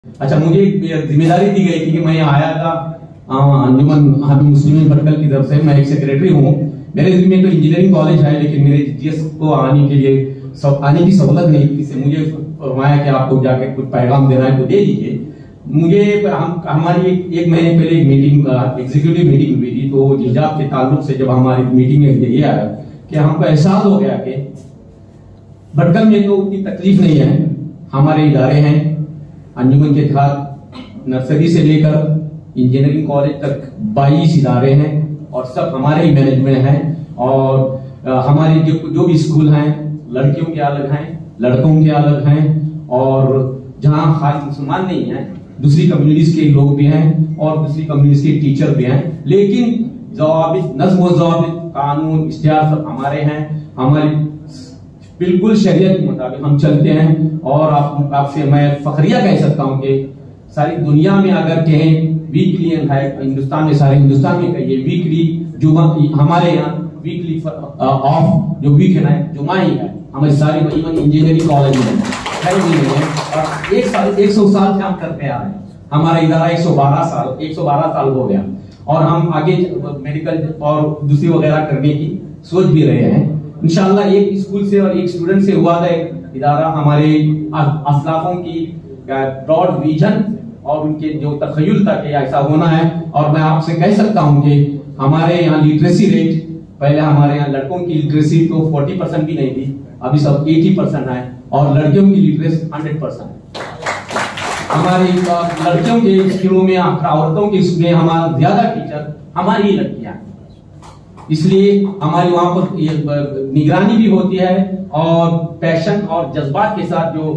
अच्छा, मुझे एक जिम्मेदारी दी गई थी कि मैं आया था अंजुमन हाफिज मुस्लिमीन भटकल की तरफ से। मैं एक सेक्रेटरी हूँ। मेरे जिम्मे तो इंजीनियरिंग कॉलेज है, लेकिन मेरे जीएस को आने के लिए आने की सहूलत नहीं थी। इससे मुझे फरमाया कि आपको जाके कुछ पैगाम देना है तो दे दीजिए। मुझे हमारी एक महीने पहले एक मीटिंग, एग्जीक्यूटिव मीटिंग हुई थी। तो हिजाब के ताल्लुक से जब हमारी मीटिंग में ये आया कि हमको एहसास हो गया कि भटकल में तो उतनी तकलीफ नहीं है। हमारे इदारे हैं अंजुमन के तहत नर्सरी से लेकर इंजीनियरिंग कॉलेज तक 22 इदारे हैं और सब हमारे ही मैनेजमेंट हैं। और हमारे जो भी स्कूल हैं, लड़कियों के अलग हैं, लड़कों के अलग हैं। और जहां खास मुसलमान नहीं है, दूसरी कम्युनिटीज के लोग भी हैं और दूसरी कम्युनिटीज के टीचर भी हैं। लेकिन ज़वाबित, नज़्म व ज़वाबित, कानून, इख्तियार सब हमारे हैं। हमारी बिल्कुल शरीयत के मुताबिक हम चलते हैं। और आपसे मैं फखरिया कह सकता हूं कि सारी दुनिया में अगर कहें वीकली है, हिंदुस्तान में, सारे हिंदुस्तान में कहिए वीकली जुमा, हमारे यहाँ वीकली ऑफ जो वीक है ना, जुमा ही है। हमारे सारी इंजीनियरिंग कॉलेज में है और 100 साल से हम करते आ रहे हैं। हमारा इदारा 112 साल हो गया और हम आगे मेडिकल और दूसरी वगैरह करने की सोच भी रहे हैं। इंशाल्लाह एक स्कूल से और एक स्टूडेंट से हुआ था एक इदारा। हमारे असलाफों की ब्रॉड विजन और उनके जो तखय्युल था कि ऐसा होना है। और मैं आपसे कह सकता हूं कि हमारे यहाँ लिटरेसी रेट, पहले हमारे यहाँ लड़कों की लिटरेसी तो 40% भी नहीं थी, अभी सब 80% है। और लड़कियों की लिटरेसी 100% है। हमारी लड़कियों के स्कूलों में, औरतों के स्कूल में हमारा ज्यादा टीचर हमारी ही लड़कियां हैं। इसलिए हमारी वहां पर निगरानी भी होती है और पैशन और जज्बात के साथ जो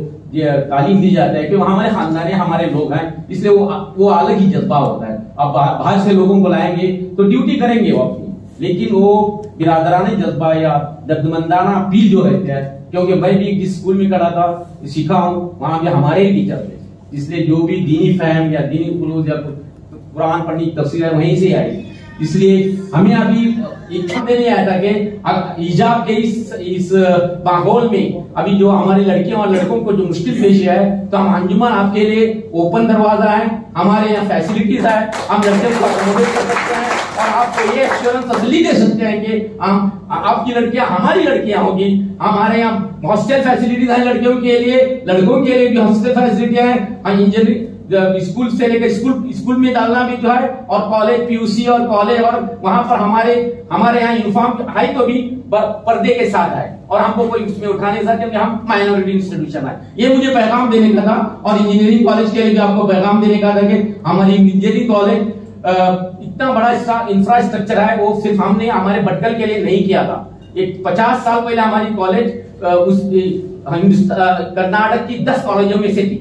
तालीम दी जाता है कि वो हमारे खानदान, हमारे लोग हैं, इसलिए वो अलग ही जज्बा होता है। अब बाहर से लोगों को लाएंगे तो ड्यूटी करेंगे वो अपनी, लेकिन वो बिरादराने जज्बा या दर्दमंदाना फील जो रहते हैं, क्योंकि मैं भी जिस स्कूल में करा था, सीखा हूँ, वहां भी हमारे ही टीचर थे। इसलिए जो भी दीनी फहम या दीनी उलूज या कुरान पढ़ने की तफसीर है वहीं से आई। इसलिए हमें अभी इतना नहीं आया था कि हिजाब के इस माहौल में अभी जो हमारी लड़कियों और लड़कों को जो मुश्किल पेश है, तो हम अंजुमन आपके लिए ओपन दरवाजा है। हमारे यहाँ फैसिलिटीज है, हम लड़कियों को अकोमोडेट कर सकते हैं और आपको ये एश्योरेंस तसल्ली दे सकते हैं कि हम आपकी लड़कियां हमारी लड़कियां होगी। हमारे यहाँ हॉस्टल फैसिलिटीज है लड़कियों के लिए, लड़कों के लिए भी हॉस्टल फैसिलिटी है। इंजीनियरिंग स्कूल से लेकर स्कूल में डालना भी जो है, और कॉलेज, पीयूसी और कॉलेज, और वहां पर हमारे यहाँ यूनिफॉर्म हाई तो भी पर्दे के साथ है और हमको कोई उसमें उठा नहीं सकता क्योंकि हम माइनॉरिटी इंस्टीट्यूशन है। ये मुझे पैगाम देने का था। और इंजीनियरिंग कॉलेज के लिए भी आपको पैगाम देने का था कि हमारी इंजीनियरिंग कॉलेज इतना बड़ा इंफ्रास्ट्रक्चर है, वो सिर्फ हमने हमारे भटकल के लिए नहीं किया था। एक 50 साल पहले हमारी कॉलेज कर्नाटक की 10 कॉलेजों में से थी,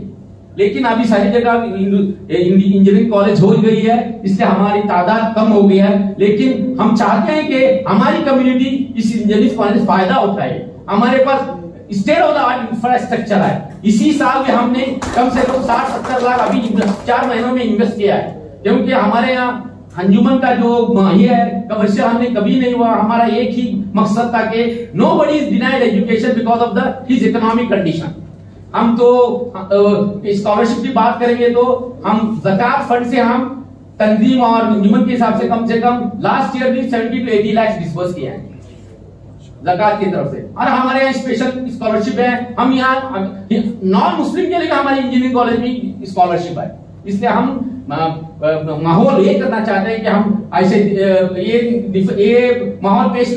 लेकिन अभी सारी जगह इंजीनियरिंग कॉलेज हो गई है, इसलिए हमारी तादाद कम हो गई है। लेकिन हम चाहते हैं कि हमारी कम्युनिटी इस इंजीनियरिंग कॉलेज से फायदा उठाए। हमारे पास state of the art infrastructure है। इसी साल में हमने कम से कम 60-70 लाख अभी 4 महीनों में इन्वेस्ट किया है, क्योंकि हमारे यहाँ अंजुमन का जो ये है कमर्शियल हमने कभी नहीं हुआ। हमारा एक ही मकसद था कि nobody is denied education because of the his economic condition. हम तो स्कॉलरशिप की बात करेंगे तो हम ज़कात फंड से हम तंजीम और अंजुमन के हिसाब से कम लास्ट ईयर भी 70 to 80 लाख डिस्बर्स किए हैं ज़कात की तरफ से। और हमारे यहाँ स्पेशल स्कॉलरशिप है। हम यहाँ नॉन मुस्लिम के लिए हमारे इंजीनियरिंग कॉलेज में स्कॉलरशिप है। इसलिए हम माहौल ये करना चाहते हैं कि हम ऐसे ये माहौल पेश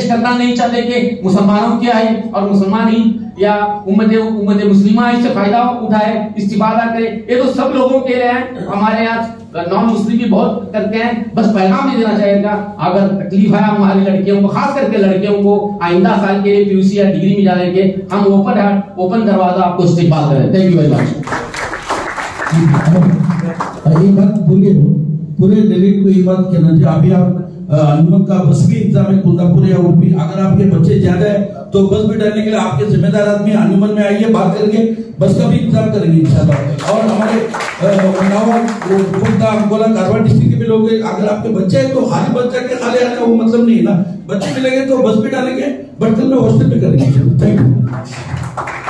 करना नहीं चाहते कि मुसलमानों की आए और मुसलमान ही या उम्मत मुस्लिमा इससे फायदा उठाए, इस्तिफादा करे। ये तो सब लोगों के लिए है। हमारे यहाँ नॉन मुस्लिम भी बहुत करते हैं। बस पैगाम नहीं देना चाहिए। अगर तकलीफ है हमारी लड़कियों को, खास करके लड़कियों को, आइंदा साल के लिए पीयूसी या डिग्री में जाने के हम ओपन दरवाजा आपको इस्तेमाल करें। Thank you very much. एक बात बोलिए, पूरे दिल्ली को एक बात कहना चाहिए, अभी आप अंजुमन का बस भी एग्जाम है कुंदापुर या उर्पी, अगर आपके बच्चे ज्यादा है तो बस भी डालने के लिए आपके जिम्मेदार आदमी अंजुमन में आइए, बात करके बस का भी इंतजाम करेंगे इंशाल्लाह। और हमारे अंगोला कारवार डिस्ट्रिक्ट के भी लोग, अगर आपके बच्चे हैं तो खाली बच्चा के खाली आने वो मतलब नहीं है ना, बच्चे मिलेंगे तो बस भी डालेंगे, भटकल में हॉस्टल भी करेंगे। Thank you.